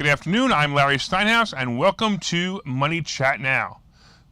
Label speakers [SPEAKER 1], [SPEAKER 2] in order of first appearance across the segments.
[SPEAKER 1] good afternoon. I'm Larry Steinhouse, and welcome to Money Chat Now.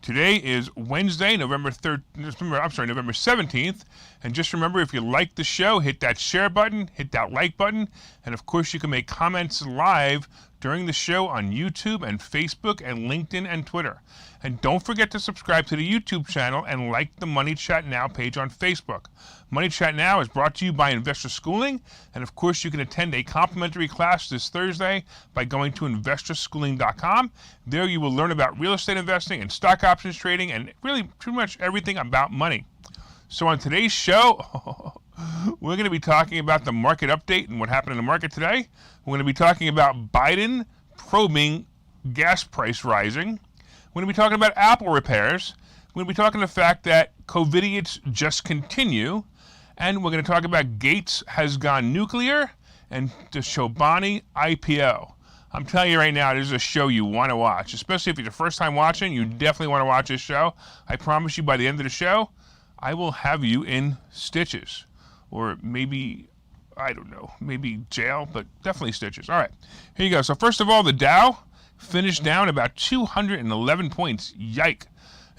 [SPEAKER 1] Today is Wednesday, November 17th. And just remember, if you like the show, hit that share button, hit that like button, and of course you can make comments live during the show on YouTube and Facebook and LinkedIn and Twitter. And don't forget to subscribe to the YouTube channel and like the Money Chat Now page on Facebook. Money Chat Now is brought to you by Investor Schooling, and of course you can attend a complimentary class this Thursday by going to investorschooling.com. There you will learn about real estate investing and stock options trading and really pretty much everything about money. So on today's show, we're going to be talking about the market update and what happened in the market today. We're going to be talking about Biden probing gas price rising. We're going to be talking about Apple repairs. We're going to be talking the fact that COVIDiots just continue. And we're going to talk about Gates has gone nuclear and the Chobani IPO. I'm telling you right now, this is a show you want to watch, especially if you're the first time watching. You definitely want to watch this show. I promise you by the end of the show, I will have you in stitches. Or maybe, I don't know, maybe jail, but definitely stitches. All right, here you go. So first of all, the Dow finished down about 211 points. Yike.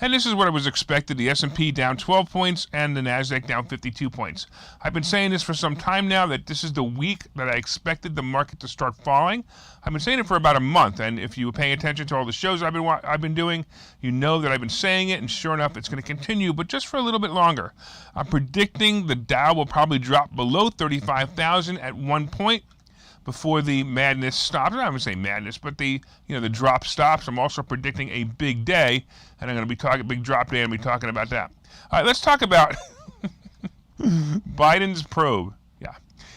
[SPEAKER 1] And this is what was expected. The S&P down 12 points and the NASDAQ down 52 points. I've been saying this for some time now that this is the week that I expected the market to start falling. I've been saying it for about a month, and if you were paying attention to all the shows I've been doing, you know that I've been saying it, and sure enough, it's going to continue, but just for a little bit longer. I'm predicting the Dow will probably drop below 35,000 at one point before the madness stops. I'm not going to say madness, but the drop stops. I'm also predicting a big day, and I'm going to be talking big drop day. I'm going to be talking about that. All right, let's talk about Biden's probe. Yeah,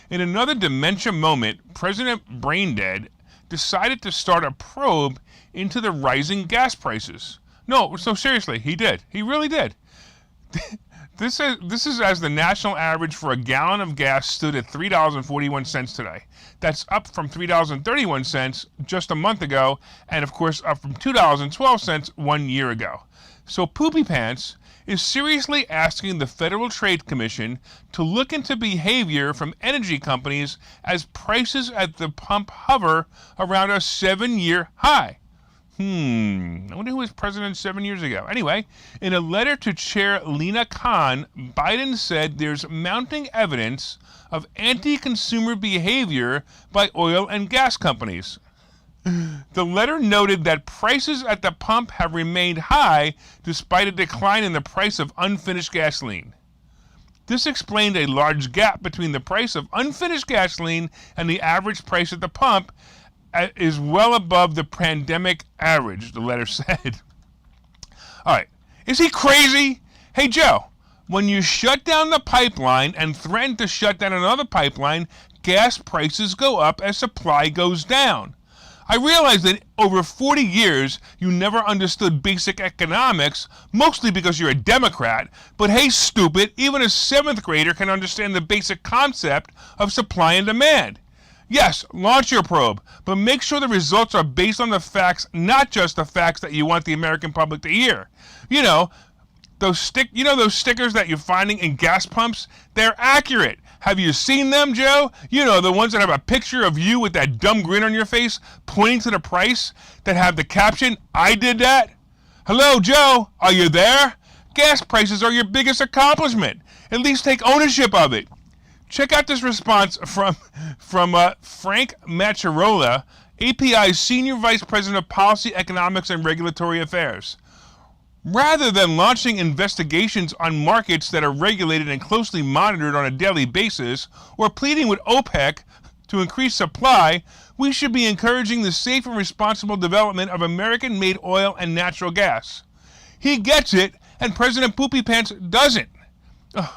[SPEAKER 1] in another dementia moment, President Braindead decided to start a probe into the rising gas prices. No, so seriously, he did. He really did. This is as the national average for a gallon of gas stood at $3.41 today. That's up from $3.31 just a month ago, and of course up from $2.12 1 year ago. So Poopy Pants is seriously asking the Federal Trade Commission to look into behavior from energy companies as prices at the pump hover around a 7-year high. I wonder who was president 7 years ago. Anyway, in a letter to Chair Lina Khan, Biden said there's mounting evidence of anti-consumer behavior by oil and gas companies. The letter noted that prices at the pump have remained high despite a decline in the price of unfinished gasoline. This explained a large gap between the price of unfinished gasoline and the average price at the pump, is well above the pandemic average, the letter said. All right. Is he crazy? Hey, Joe, when you shut down the pipeline and threaten to shut down another pipeline, gas prices go up as supply goes down. I realize that over 40 years, you never understood basic economics, mostly because you're a Democrat, but hey, stupid, even a 7th grader can understand the basic concept of supply and demand. Yes, launch your probe, but make sure the results are based on the facts, not just the facts that you want the American public to hear. You know, those stickers that you're finding in gas pumps? They're accurate. Have you seen them, Joe? You know, the ones that have a picture of you with that dumb grin on your face pointing to the price that have the caption, "I did that." Hello, Joe, are you there? Gas prices are your biggest accomplishment. At least take ownership of it. Check out this response from Frank Macharola, API's Senior Vice President of Policy, Economics, and Regulatory Affairs. Rather than launching investigations on markets that are regulated and closely monitored on a daily basis, or pleading with OPEC to increase supply, we should be encouraging the safe and responsible development of American-made oil and natural gas. He gets it, and President Poopy Pants doesn't. Ugh.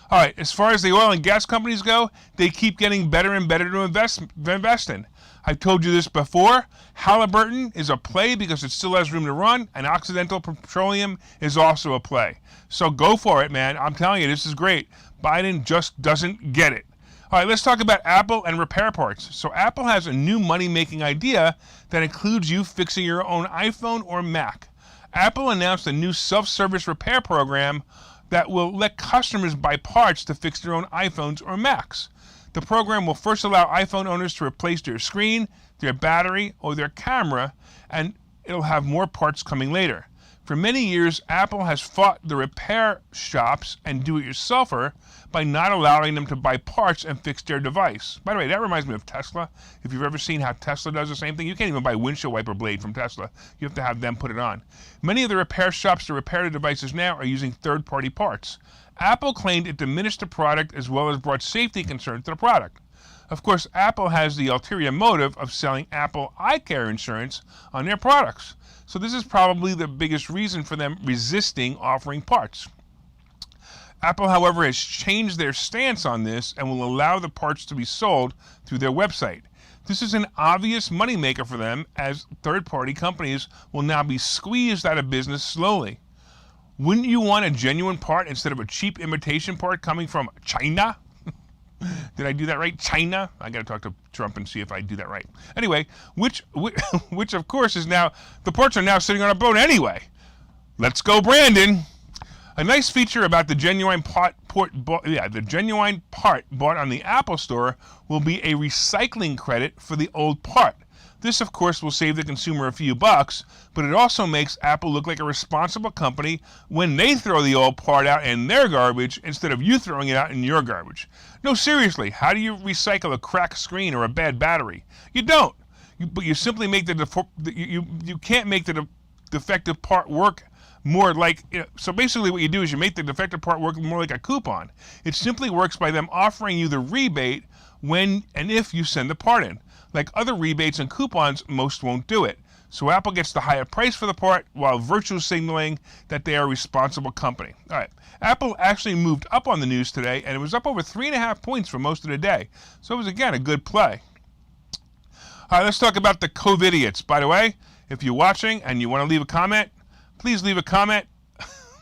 [SPEAKER 1] All right, as far as the oil and gas companies go, they keep getting better and better to invest in. I've told you this before. Halliburton is a play because it still has room to run, and Occidental Petroleum is also a play. So go for it, man. I'm telling you, this is great. Biden just doesn't get it. All right, let's talk about Apple and repair parts. So Apple has a new money-making idea that includes you fixing your own iPhone or Mac. Apple announced a new self-service repair program that will let customers buy parts to fix their own iPhones or Macs. The program will first allow iPhone owners to replace their screen, their battery, or their camera, and it'll have more parts coming later. For many years, Apple has fought the repair shops and do-it-yourselfer by not allowing them to buy parts and fix their device. By the way, that reminds me of Tesla. If you've ever seen how Tesla does the same thing, you can't even buy a windshield wiper blade from Tesla. You have to have them put it on. Many of the repair shops to repair the devices now are using third-party parts. Apple claimed it diminished the product as well as brought safety concerns to the product. Of course, Apple has the ulterior motive of selling Apple eye care insurance on their products. So this is probably the biggest reason for them resisting offering parts. Apple, however, has changed their stance on this and will allow the parts to be sold through their website. This is an obvious moneymaker for them, as third-party companies will now be squeezed out of business slowly. Wouldn't you want a genuine part instead of a cheap imitation part coming from China? Did I do that right? China? I got to talk to Trump and see if I do that right. Anyway, which of course is now, the parts are now sitting on a boat anyway. Let's go, Brandon. A nice feature about the genuine part bought on the Apple Store will be a recycling credit for the old part. This, of course, will save the consumer a few bucks, but it also makes Apple look like a responsible company when they throw the old part out in their garbage instead of you throwing it out in your garbage. No, seriously, how do you recycle a cracked screen or a bad battery? You don't. But you simply make you can't make the defective part work more like, so basically what you do is you make the defective part work more like a coupon. It simply works by them offering you the rebate when and if you send the part in. Like other rebates and coupons, most won't do it. So Apple gets the higher price for the part while virtually signaling that they are a responsible company. All right. Apple actually moved up on the news today, and it was up over 3.5 points for most of the day. So it was, again, a good play. All right, let's talk about the COVIDiots. By the way, if you're watching and you want to leave a comment, please leave a comment.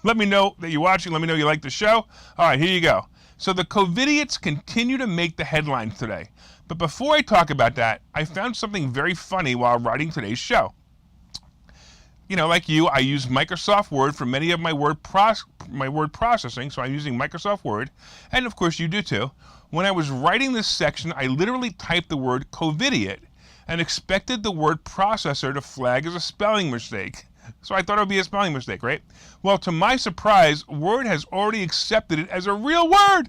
[SPEAKER 1] Let me know that you're watching. Let me know you like the show. All right, here you go. So the COVIDiots continue to make the headlines today. But before I talk about that, I found something very funny while writing today's show. You know, like you, I use Microsoft Word for many of my word processing, so I'm using Microsoft Word, and of course you do too. When I was writing this section, I literally typed the word COVIDiot and expected the word processor to flag as a spelling mistake. So I thought it would be a spelling mistake, right? Well, to my surprise, Word has already accepted it as a real word.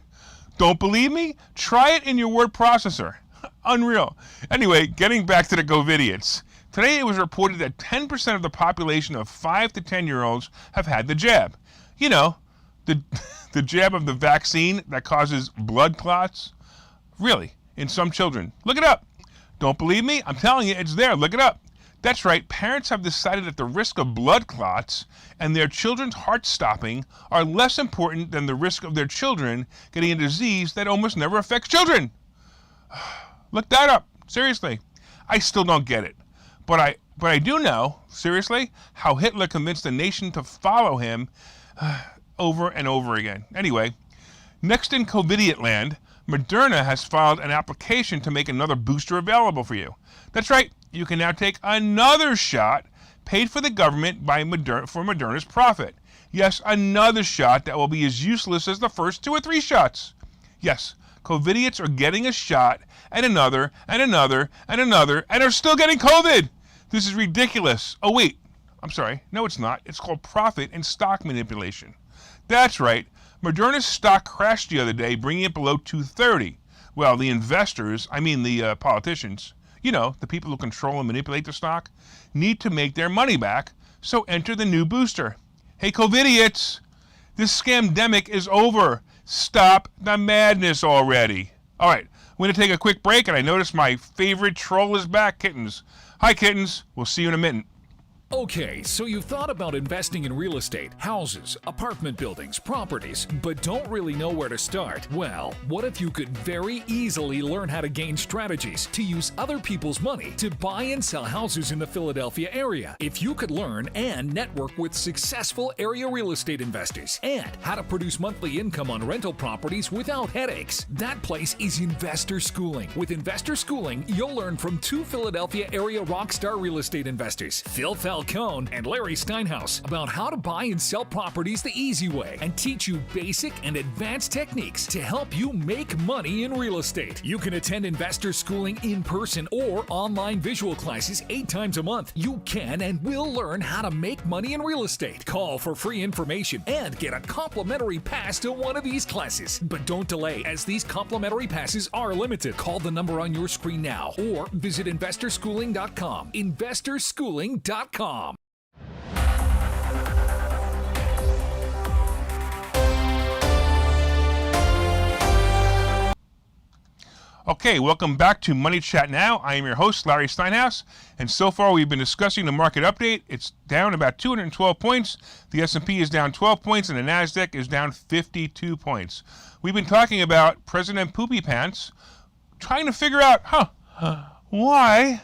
[SPEAKER 1] Don't believe me? Try it in your word processor. Unreal. Anyway, getting back to the COVIDiots. Today it was reported that 10% of the population of 5 to 10-year-olds have had the jab. You know, the jab of the vaccine that causes blood clots. Really, in some children. Look it up. Don't believe me? I'm telling you, it's there. Look it up. That's right. Parents have decided that the risk of blood clots and their children's heart stopping are less important than the risk of their children getting a disease that almost never affects children. Look that up. Seriously. I still don't get it. But I do know, seriously, how Hitler convinced the nation to follow him over and over again. Anyway, next in COVIDiot land, Moderna has filed an application to make another booster available for you. That's right. You can now take another shot paid for the government for Moderna's profit. Yes, another shot that will be as useless as the first 2 or 3 shots. Yes, COVIDiots are getting a shot and another and another and another and are still getting COVID. This is ridiculous. Oh, wait. I'm sorry. No, it's not. It's called profit and stock manipulation. That's right. Moderna's stock crashed the other day, bringing it below 230. Well, the investors, I mean the politicians, you know, the people who control and manipulate the stock, need to make their money back, so enter the new booster. Hey, COVIDiots, this scamdemic is over. Stop the madness already. All right, I'm going to take a quick break, and I notice my favorite troll is back, Kittens. Hi, Kittens. We'll see you in a minute.
[SPEAKER 2] Okay, so you've thought about investing in real estate, houses, apartment buildings, properties, but don't really know where to start? Well, what if you could very easily learn how to gain strategies to use other people's money to buy and sell houses in the Philadelphia area? If you could learn and network with successful area real estate investors and how to produce monthly income on rental properties without headaches, that place is Investor Schooling. With Investor Schooling, you'll learn from 2 Philadelphia area rockstar real estate investors, Phil Felker Cohn and Larry Steinhouse about how to buy and sell properties the easy way and teach you basic and advanced techniques to help you make money in real estate. You can attend investor schooling in person or online visual classes 8 times a month. You can and will learn how to make money in real estate. Call for free information and get a complimentary pass to one of these classes. But don't delay, as these complimentary passes are limited. Call the number on your screen now or visit investorschooling.com. investorschooling.com.
[SPEAKER 1] Okay, welcome back to Money Chat Now. I am your host, Larry Steinhouse, and so far we've been discussing the market update. It's down about 212 points. The S&P is down 12 points, and the NASDAQ is down 52 points. We've been talking about President Poopy Pants, trying to figure out, why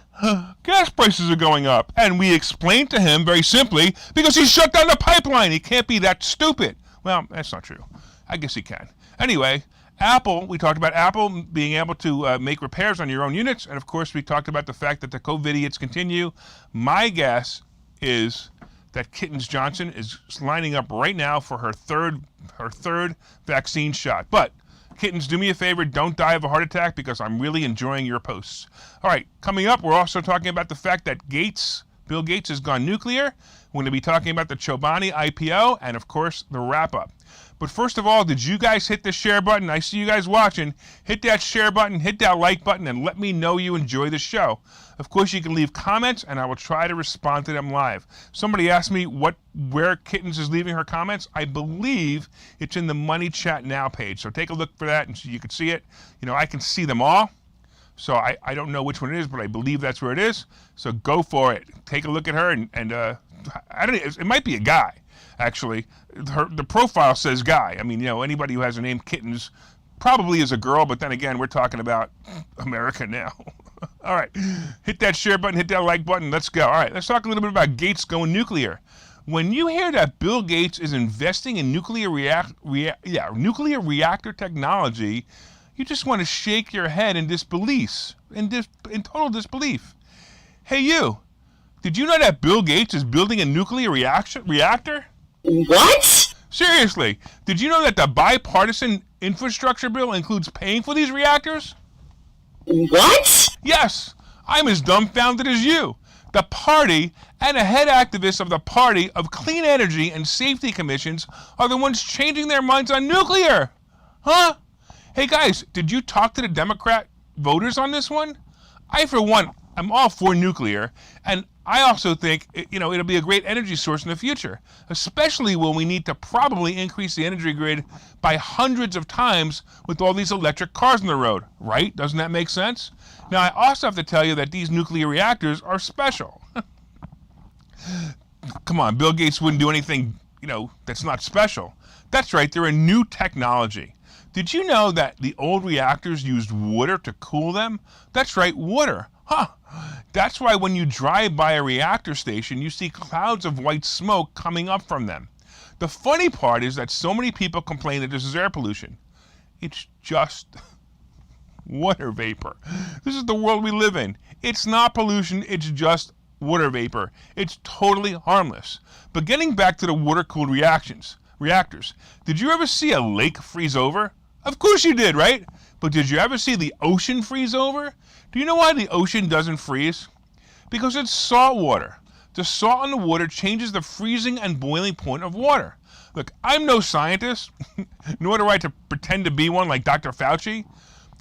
[SPEAKER 1] gas prices are going up. And we explained to him very simply, because he shut down the pipeline. He can't be that stupid. Well, that's not true. I guess he can. Anyway, Apple, we talked about Apple being able to make repairs on your own units. And of course, we talked about the fact that the COVID idiots continue. My guess is that Kittens Johnson is lining up right now for her third vaccine shot. But Kittens, do me a favor, don't die of a heart attack, because I'm really enjoying your posts. All right, coming up, we're also talking about the fact that Bill Gates has gone nuclear. We're going to be talking about the Chobani IPO and, of course, the wrap-up. But first of all, did you guys hit the share button? I see you guys watching. Hit that share button, hit that like button, and let me know you enjoy the show. Of course, you can leave comments, and I will try to respond to them live. Somebody asked me where Kittens is leaving her comments. I believe it's in the Money Chat Now page. So take a look for that, and so you can see it. You know, I can see them all. So I don't know which one it is, but I believe that's where it is. So go for it. Take a look at her, and I don't know, it might be a guy. Actually, the profile says guy. I mean, you know, anybody who has a name Kittens probably is a girl, but then again, we're talking about America now. All right, hit that share button, hit that like button, let's go. All right, let's talk a little bit about Gates going nuclear. When you hear that Bill Gates is investing in nuclear reactor technology, you just want to shake your head in disbelief, in total disbelief. Hey, you, did you know that Bill Gates is building a nuclear reactor?
[SPEAKER 3] What?
[SPEAKER 1] Seriously, did you know that the bipartisan infrastructure bill includes paying for these reactors?
[SPEAKER 3] What?
[SPEAKER 1] Yes, I'm as dumbfounded as you. The party and a head activist of the Party of Clean Energy and Safety Commissions are the ones changing their minds on nuclear. Huh? Hey guys, did you talk to the Democrat voters on this one? I, for one, I'm all for nuclear, and I also think it'll be a great energy source in the future, especially when we need to probably increase the energy grid by hundreds of times with all these electric cars on the road, right? Doesn't that make sense? Now, I also have to tell you that these nuclear reactors are special. Come on, Bill Gates wouldn't do anything, that's not special. That's right, they're a new technology. Did you know that the old reactors used water to cool them? That's right, water. Huh. That's why when you drive by a reactor station, you see clouds of white smoke coming up from them. The funny part is that so many people complain that this is air pollution. It's just water vapor. This is the world we live in. It's not pollution, it's just water vapor. It's totally harmless. But getting back to the water-cooled reactors, did you ever see a lake freeze over? Of course you did, right? But did you ever see the ocean freeze over? Do you know why the ocean doesn't freeze? Because it's salt water. The salt in the water changes the freezing and boiling point of water. Look, I'm no scientist, nor do I pretend to be one like Dr. Fauci.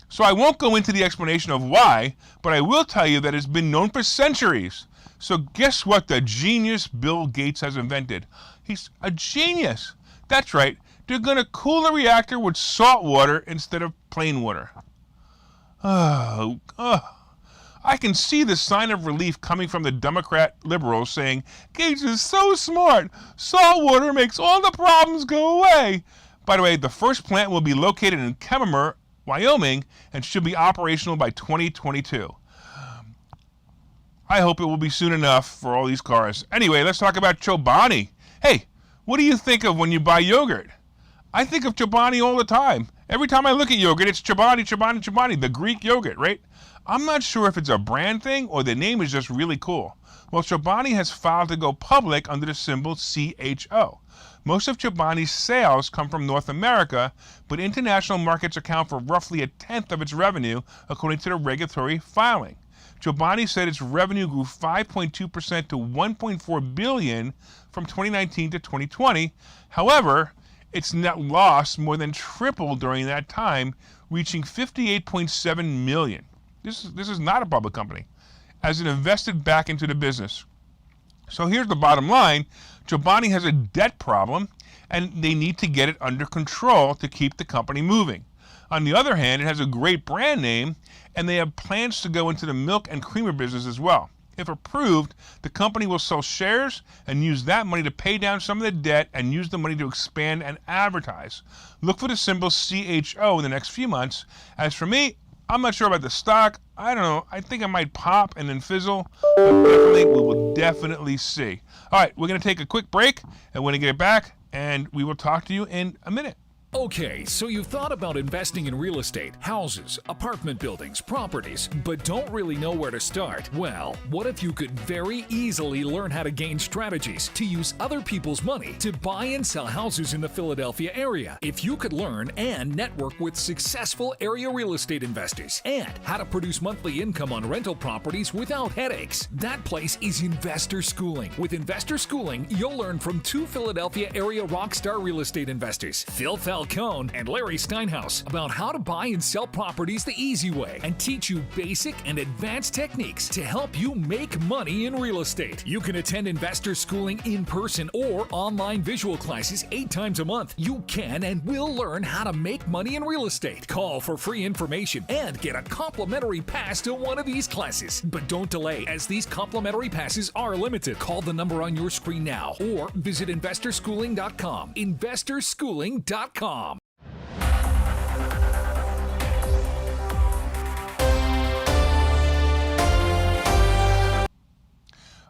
[SPEAKER 1] So I won't go into the explanation of why, but I will tell you that it's been known for centuries. So guess what the genius Bill Gates has invented? He's a genius. That's right. They're going to cool the reactor with salt water instead of plain water. I can see the sign of relief coming from the Democrat liberals saying, Gates is so smart. Salt water makes all the problems go away. By the way, the first plant will be located in Kemmerer, Wyoming, and should be operational by 2022. I hope it will be soon enough for all these cars. Anyway, let's talk about Chobani. Hey, what do you think of when you buy yogurt? I think of Chobani all the time. Every time I look at yogurt, it's Chobani, Chobani, Chobani, the Greek yogurt, right? I'm not sure if it's a brand thing or the name is just really cool. Well, Chobani has filed to go public under the symbol CHO. Most of Chobani's sales come from North America, but international markets account for roughly a tenth of its revenue, according to the regulatory filing. Chobani said its revenue grew 5.2% to $1.4 billion from 2019 to 2020. However, its net loss more than tripled during that time, reaching $58.7 million. This is not a public company, as it invested back into the business. So here's the bottom line. Chobani has a debt problem, and they need to get it under control to keep the company moving. On the other hand, it has a great brand name, and they have plans to go into the milk and creamer business as well. If approved, the company will sell shares and use that money to pay down some of the debt and use the money to expand and advertise. Look for the symbol CHO in the next few months. As for me, I'm not sure about the stock. I don't know. I think I might pop and then fizzle, but we will definitely see. All right, we're going to take a quick break, and we're going to get back, and we will talk to you in a minute.
[SPEAKER 2] Okay, so you've thought about investing in real estate, houses, apartment buildings, properties, but don't really know where to start? Well, what if you could very easily learn how to gain strategies to use other people's money to buy and sell houses in the Philadelphia area? If you could learn and network with successful area real estate investors and how to produce monthly income on rental properties without headaches, that place is Investor Schooling. With Investor Schooling, you'll learn from two Philadelphia area rockstar real estate investors, Phil Falcone and Larry Steinhouse, about how to buy and sell properties the easy way and teach you basic and advanced techniques to help you make money in real estate. You can attend Investor Schooling in person or online visual classes 8 times a month. You can and will learn how to make money in real estate. Call for free information and get a complimentary pass to one of these classes. But don't delay, as these complimentary passes are limited. Call the number on your screen now or visit investorschooling.com. investorschooling.com.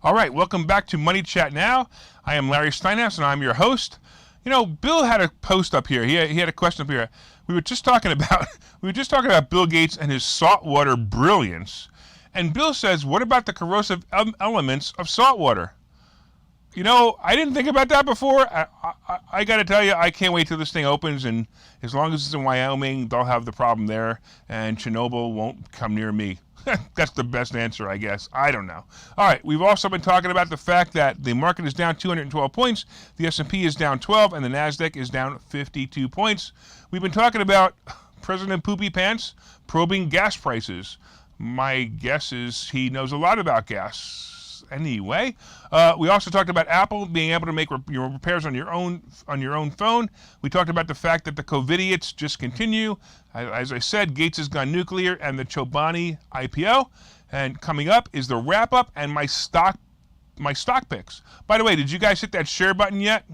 [SPEAKER 1] All right, welcome back to Money Chat Now. I am Larry Steinhouse, and I'm your host. You know, Bill had a post up here. He had a question up here. We were just talking about Bill Gates and his saltwater brilliance. And Bill says, "What about the corrosive elements of saltwater?" You know, I didn't think about that before. I got to tell you, I can't wait till this thing opens, and as long as it's in Wyoming, they'll have the problem there, and Chernobyl won't come near me. That's the best answer, I guess. I don't know. All right, we've also been talking about the fact that the market is down 212 points, the S&P is down 12, and the NASDAQ is down 52 points. We've been talking about President Poopy Pants probing gas prices. My guess is he knows a lot about gas. Anyway, we also talked about Apple being able to make your repairs on your own phone. We talked about the fact that the COVIDiots just continue. As I said, Gates has gone nuclear and the Chobani IPO. And coming up is the wrap up and my stock picks. By the way, did you guys hit that share button yet?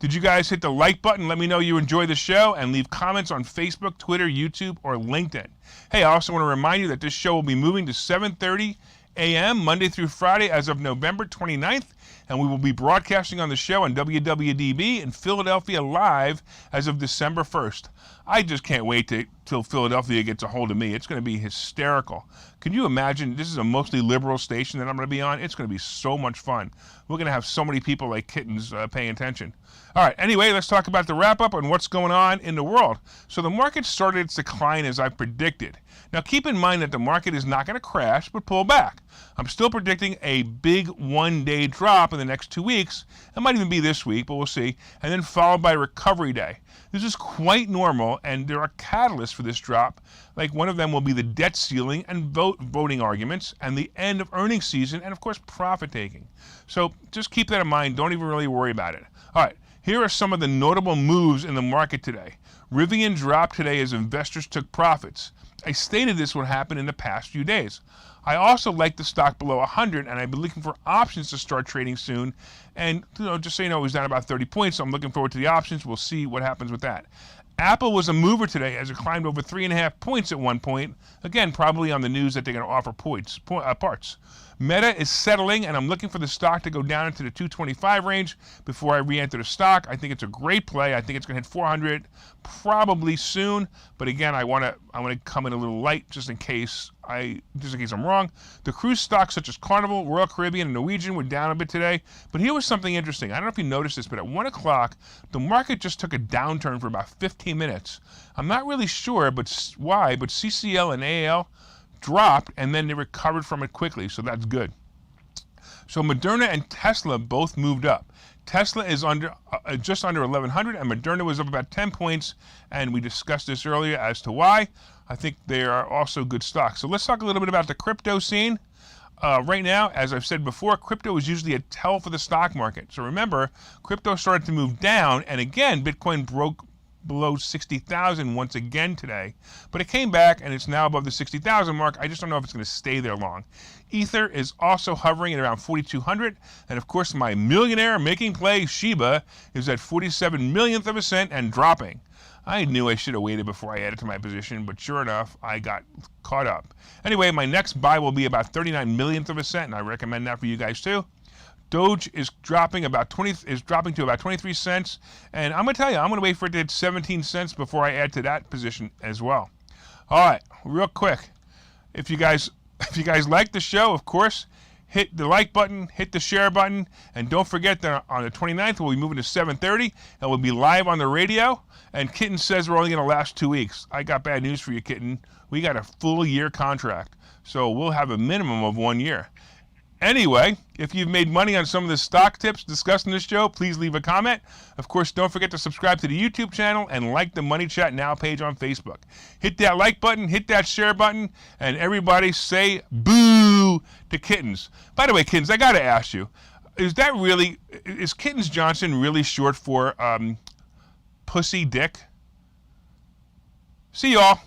[SPEAKER 1] Did you guys hit the like button? Let me know you enjoy the show and leave comments on Facebook, Twitter, YouTube, or LinkedIn. Hey, I also want to remind you that this show will be moving to 7:30 a.m. Monday through Friday as of November 29th, and we will be broadcasting on the show on WWDB in Philadelphia live as of December 1st. I just can't wait till Philadelphia gets a hold of me. It's going to be hysterical. Can you imagine? This is a mostly liberal station that I'm going to be on. It's going to be so much fun. We're going to have so many people like kittens paying attention. All right, anyway, let's talk about the wrap-up on what's going on in the world. So the market started its decline as I predicted. Now keep in mind that the market is not going to crash but pull back. I'm still predicting a big one-day drop in the next 2 weeks. It might even be this week, but we'll see. And then followed by recovery day. This is quite normal, and there are catalysts for this drop. Like one of them will be the debt ceiling and voting arguments, and the end of earnings season, and of course profit taking. So just keep that in mind. Don't even really worry about it. All right, here are some of the notable moves in the market today. Rivian dropped today as investors took profits. I stated this would happen in the past few days. I also like the stock below 100, and I've been looking for options to start trading soon. And just so you know, it was down about 30 points, so I'm looking forward to the options. We'll see what happens with that. Apple was a mover today as it climbed over 3.5 points at one point. Again, probably on the news that they're going to offer parts. Meta is settling, and I'm looking for the stock to go down into the 225 range before I re-enter the stock. I think it's a great play. I think it's going to hit 400 probably soon. But again, I want to come in a little light just in case I'm wrong. The cruise stocks such as Carnival, Royal Caribbean, and Norwegian were down a bit today. But here was something interesting. I don't know if you noticed this, but at 1 o'clock, the market just took a downturn for about 15 minutes. I'm not really sure why, but CCL and AL dropped, and then they recovered from it quickly, so that's good. So Moderna and Tesla both moved up. Tesla is just under 1,100, and Moderna was up about 10 points, and we discussed this earlier as to why. I think they are also good stocks. So let's talk a little bit about the crypto scene. Right now, as I've said before, crypto is usually a tell for the stock market. So remember, crypto started to move down, and again, Bitcoin broke below 60,000 once again today, but it came back and it's now above the 60,000 mark. I just don't know if it's going to stay there long. Ether is also hovering at around 4,200, and of course my millionaire making play Shiba is at 47 millionth of a cent and dropping. I knew I should have waited before I added to my position, but sure enough, I got caught up. Anyway, my next buy will be about 39 millionth of a cent, and I recommend that for you guys too. Doge is dropping to about 23 cents, and I'm gonna tell you, I'm gonna wait for it to hit 17 cents before I add to that position as well. All right, real quick, if you guys like the show, of course, hit the like button, hit the share button, and don't forget that on the 29th we'll be moving to 7:30, and we'll be live on the radio. And Kitten says we're only gonna last 2 weeks. I got bad news for you, Kitten. We got a full year contract, so we'll have a minimum of 1 year. Anyway, if you've made money on some of the stock tips discussed in this show, please leave a comment. Of course, don't forget to subscribe to the YouTube channel and like the Money Chat Now page on Facebook. Hit that like button, hit that share button, and everybody say boo to Kittens. By the way, Kittens, I got to ask you, is Kittens Johnson really short for Pussy Dick? See y'all.